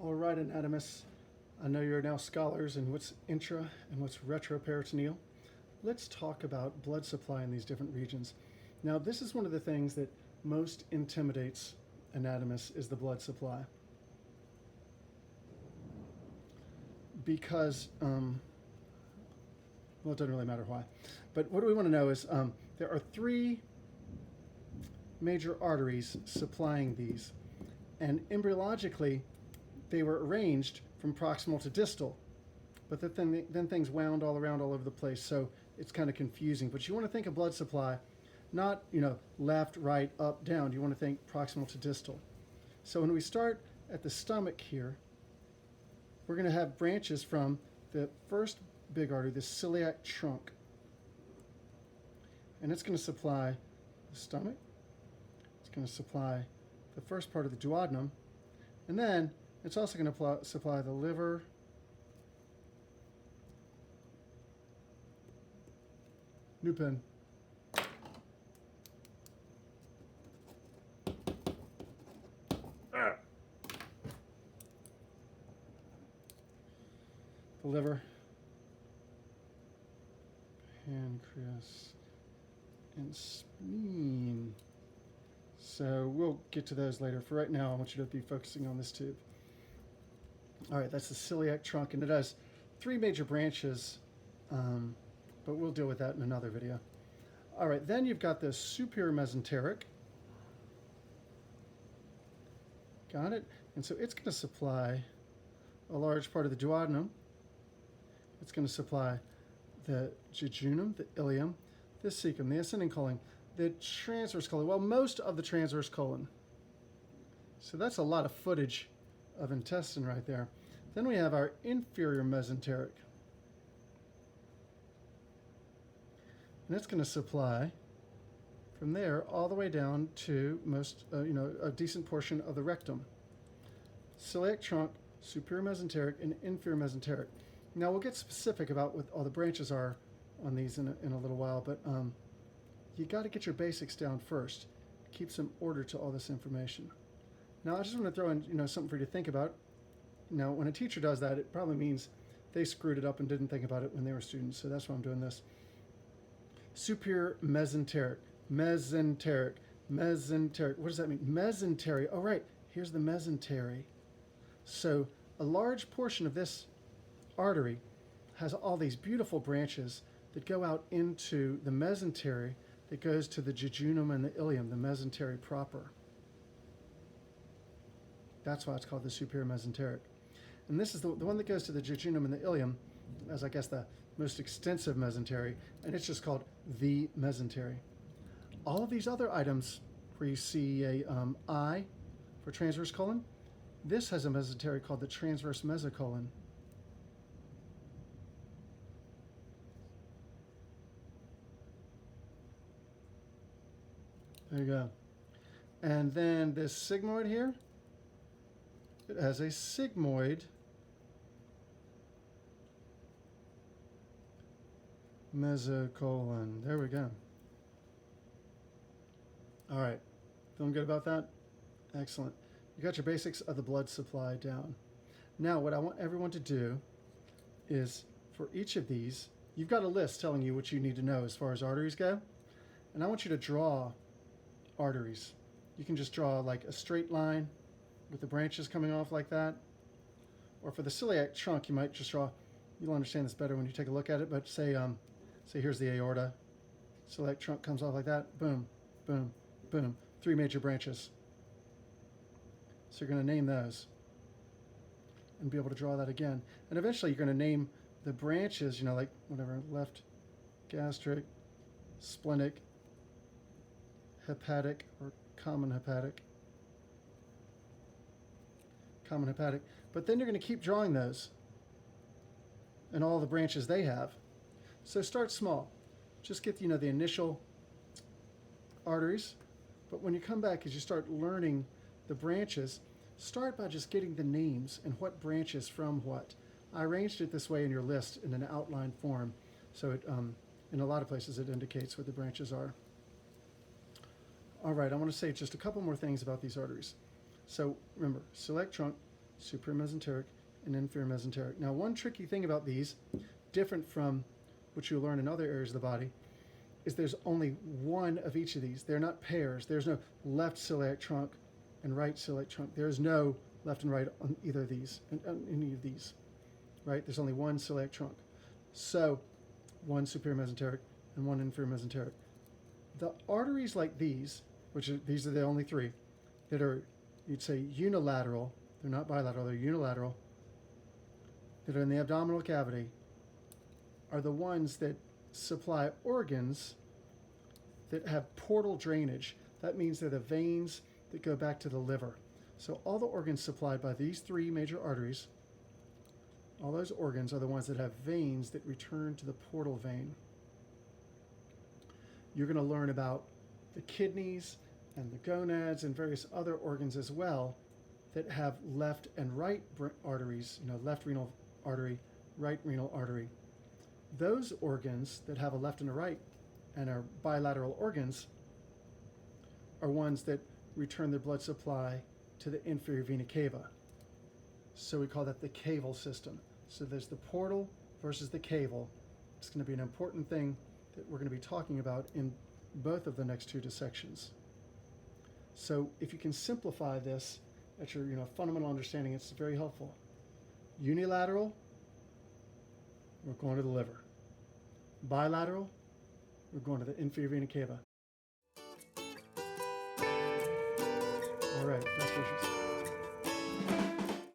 All right, anatomists, I know you're now scholars in what's intra and what's retroperitoneal. Let's talk about blood supply in these different regions. Now, this is one of the things that most intimidates anatomists is the blood supply. Because, well, it doesn't really matter why. But what we want to know is there are three major arteries supplying these. And embryologically, they were arranged from proximal to distal, but then things wound all around all over the place, so it's kind of confusing. But you want to think of blood supply, not left, right, up, down. You want to think proximal to distal. So when we start at the stomach here, we're going to have branches from the first big artery, the celiac trunk, and it's going to supply the stomach. It's going to supply the first part of the duodenum, and then it's also going to supply the liver, new pen, the liver, pancreas, and spleen. So we'll get to those later. For right now, I want you to be focusing on this tube. All right, that's the celiac trunk, and it has three major branches, but we'll deal with that in another video. All right, then you've got the superior mesenteric. Got it? And so it's going to supply a large part of the duodenum. It's going to supply the jejunum, the ileum, the cecum, the ascending colon, the transverse colon, well, most of the transverse colon. So that's a lot of footage of intestine right there. Then we have our inferior mesenteric. And it's going to supply from there all the way down to a decent portion of the rectum. Celiac trunk, superior mesenteric, and inferior mesenteric. Now we'll get specific about what all the branches are on these in a little while, but you got to get your basics down first. Keep some order to all this information. Now I just want to throw in something for you to think about. Now when a teacher does that, it probably means they screwed it up and didn't think about it when they were students, so that's why I'm doing this. Superior mesenteric, mesenteric, mesenteric. What does that mean? Mesentery. Oh, right. Here's the mesentery. So a large portion of this artery has all these beautiful branches that go out into the mesentery that goes to the jejunum and the ileum, the mesentery proper. That's why it's called the superior mesenteric. And this is the one that goes to the jejunum and the ileum, as I guess the most extensive mesentery, and it's just called the mesentery. All of these other items where you see a I for transverse colon, this has a mesentery called the transverse mesocolon. There you go. And then this sigmoid here, it has a sigmoid mesocolon. There we go. All right. Feeling good about that? Excellent. You got your basics of the blood supply down. Now, what I want everyone to do is, for each of these, you've got a list telling you what you need to know as far as arteries go. And I want you to draw arteries. You can just draw like a straight line with the branches coming off like that. Or for the celiac trunk, you might just draw, you'll understand this better when you take a look at it, but say here's the aorta. Celiac trunk comes off like that. Boom, boom, boom. Three major branches. So you're going to name those and be able to draw that again. And eventually you're going to name the branches, like whatever, left gastric, splenic, hepatic, or common hepatic. Common hepatic. But then you're going to keep drawing those and all the branches they have. So start small. Just get, the initial arteries. But when you come back, as you start learning the branches, start by just getting the names and what branches from what. I arranged it this way in your list in an outline form. So it, in a lot of places, it indicates what the branches are. All right, I want to say just a couple more things about these arteries. So remember, celiac trunk, superior mesenteric, and inferior mesenteric. Now, one tricky thing about these, different from what you'll learn in other areas of the body, is there's only one of each of these. They're not pairs. There's no left celiac trunk and right celiac trunk. There's no left and right on either of these, on any of these, right? There's only one celiac trunk. So, one superior mesenteric and one inferior mesenteric. The arteries like these, these are the only three, that are, you'd say, unilateral, they're not bilateral, they're unilateral, that are in the abdominal cavity, are the ones that supply organs that have portal drainage. That means they're the veins that go back to the liver. So all the organs supplied by these three major arteries, all those organs are the ones that have veins that return to the portal vein. You're going to learn about the kidneys and the gonads and various other organs as well that have left and right arteries, left renal artery, right renal artery. Those organs that have a left and a right and are bilateral organs are ones that return their blood supply to the inferior vena cava. So we call that the caval system. So there's the portal versus the caval. It's going to be an important thing that we're going to be talking about in both of the next two dissections. So if you can simplify this at your fundamental understanding, it's very helpful. Unilateral, we're going to the liver. Bilateral, we're going to the inferior vena cava. All right, best wishes.